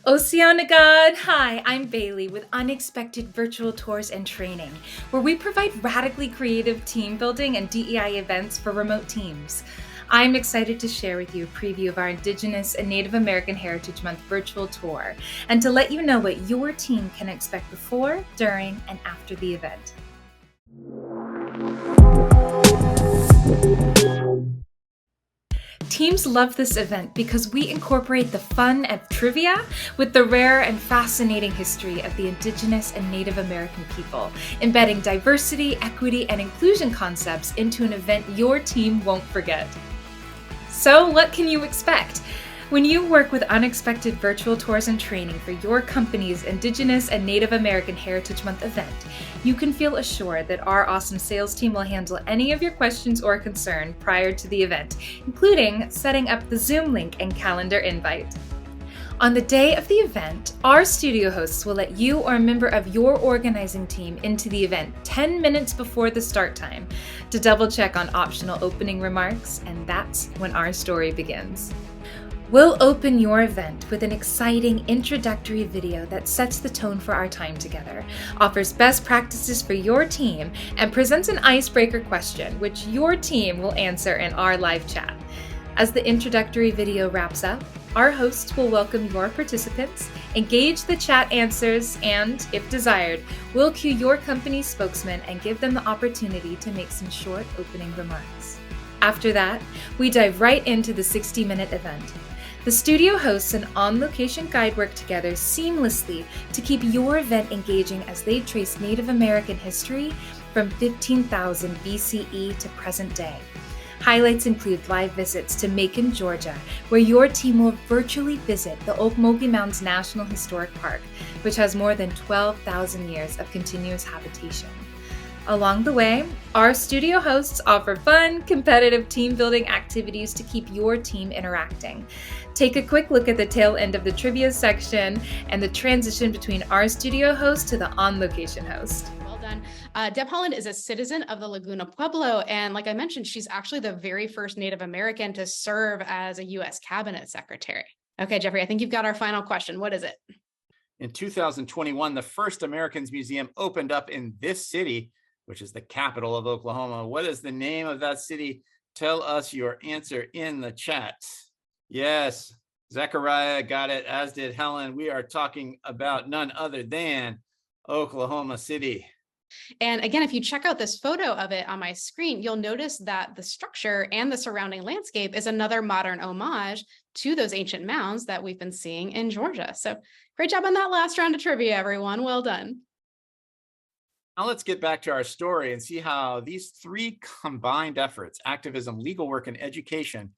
Oceanagod! Hi, I'm Bailey with Unexpected Virtual Tours and Training, where we provide radically creative team building and DEI events for remote teams. I'm excited to share with you a preview of our Indigenous and Native American Heritage Month virtual tour, and to let you know what your team can expect before, during, and after the event. Teams love this event because we incorporate the fun of trivia with the rare and fascinating history of the Indigenous and Native American people, embedding diversity, equity, and inclusion concepts into an event your team won't forget. So, what can you expect? When you work with Unexpected Virtual Tours and Training for your company's Indigenous and Native American Heritage Month event, you can feel assured that our awesome sales team will handle any of your questions or concern prior to the event, including setting up the Zoom link and calendar invite. On the day of the event, our studio hosts will let you or a member of your organizing team into the event 10 minutes before the start time to double check on optional opening remarks, and that's when our story begins. We'll open your event with an exciting introductory video that sets the tone for our time together, offers best practices for your team, and presents an icebreaker question, which your team will answer in our live chat. As the introductory video wraps up, our hosts will welcome your participants, engage the chat answers, and, if desired, we'll cue your company's spokesman and give them the opportunity to make some short opening remarks. After that, we dive right into the 60-minute event. The studio hosts and on-location guide work together seamlessly to keep your event engaging as they trace Native American history from 15,000 BCE to present day. Highlights include live visits to Macon, Georgia, where your team will virtually visit the Okmulgee Mounds National Historic Park, which has more than 12,000 years of continuous habitation. Along the way, our studio hosts offer fun, competitive team-building activities to keep your team interacting. Take a quick look at the tail end of the trivia section and the transition between our studio host to the on-location host. Well done. Deb Holland is a citizen of the Laguna Pueblo, and like I mentioned, she's actually the very first Native American to serve as a U.S. Cabinet Secretary. Okay, Jeffrey, I think you've got our final question. What is it? In 2021, the first Americans Museum opened up in this city, which is the capital of Oklahoma. What is the name of that city? Tell us your answer in the chat. Yes, Zechariah got it, as did Helen. We are talking about none other than Oklahoma City. And again, if you check out this photo of it on my screen, you'll notice that the structure and the surrounding landscape is another modern homage to those ancient mounds that we've been seeing in Georgia. So great job on that last round of trivia, everyone. Well done. Now let's get back to our story and see how these three combined efforts, activism, legal work, and education,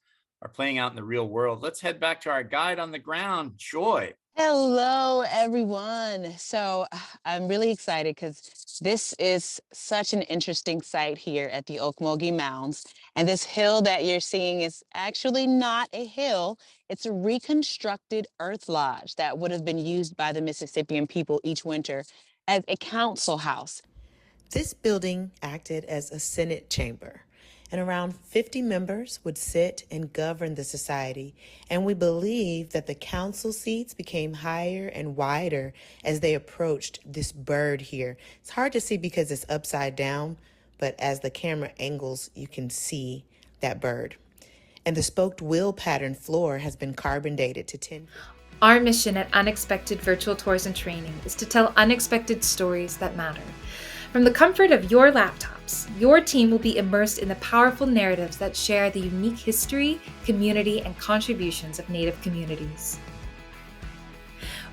are playing out in the real world. Let's head back to our guide on the ground, Joy. Hello, everyone. So I'm really excited because this is such an interesting site here at the Okmulgee Mounds. And this hill that you're seeing is actually not a hill. It's a reconstructed earth lodge that would have been used by the Mississippian people each winter as a council house. This building acted as a Senate chamber, and around 50 members would sit and govern the society, and we believe that the council seats became higher and wider as they approached this bird here. It's hard to see because it's upside down, but as the camera angles, you can see that bird. And the spoked wheel pattern floor has been carbon dated to 10. Our mission at Unexpected Virtual Tours and Training is to tell unexpected stories that matter. From the comfort of your laptops, your team will be immersed in the powerful narratives that share the unique history, community, and contributions of Native communities.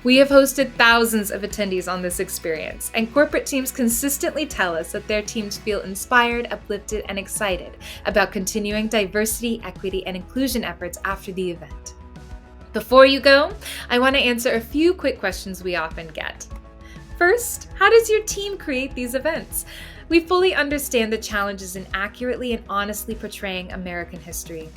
We have hosted thousands of attendees on this experience, and corporate teams consistently tell us that their teams feel inspired, uplifted, and excited about continuing diversity, equity, and inclusion efforts after the event. Before you go, I want to answer a few quick questions we often get. First, how does your team create these events? We fully understand the challenges in accurately and honestly portraying American history.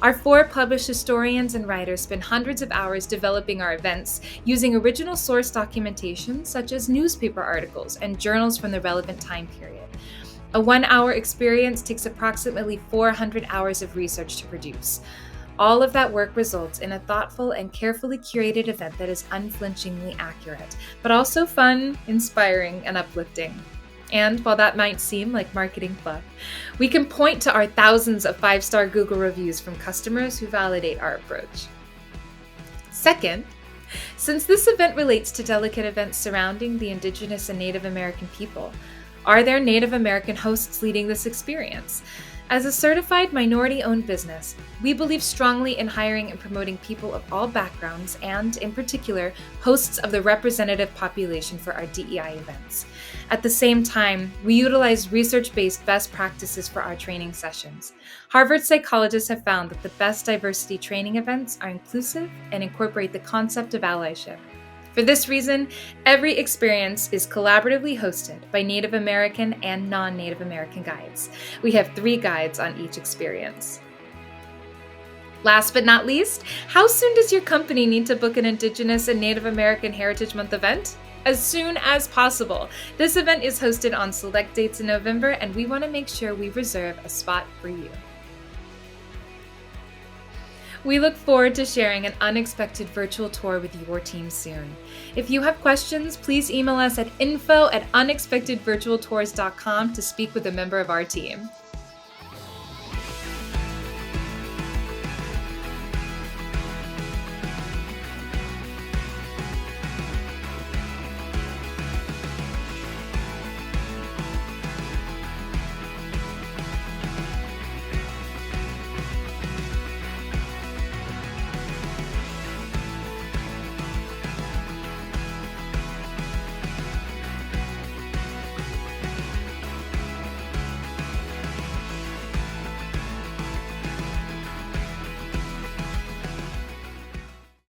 Our 4 published historians and writers spend hundreds of hours developing our events using original source documentation such as newspaper articles and journals from the relevant time period. A 1-hour experience takes approximately 400 hours of research to produce. All of that work results in a thoughtful and carefully curated event that is unflinchingly accurate, but also fun, inspiring, and uplifting. And while that might seem like marketing fluff, we can point to our thousands of 5-star Google reviews from customers who validate our approach. Second, since this event relates to delicate events surrounding the Indigenous and Native American people, are there Native American hosts leading this experience? As a certified minority-owned business, we believe strongly in hiring and promoting people of all backgrounds and, in particular, hosts of the representative population for our DEI events. At the same time, we utilize research-based best practices for our training sessions. Harvard psychologists have found that the best diversity training events are inclusive and incorporate the concept of allyship. For this reason, every experience is collaboratively hosted by Native American and non-Native American guides. We have 3 guides on each experience. Last but not least, how soon does your company need to book an Indigenous and Native American Heritage Month event? As soon as possible. This event is hosted on select dates in November, and we want to make sure we reserve a spot for you. We look forward to sharing an unexpected virtual tour with your team soon. If you have questions, please email us at info@unexpectedvirtualtours.com to speak with a member of our team.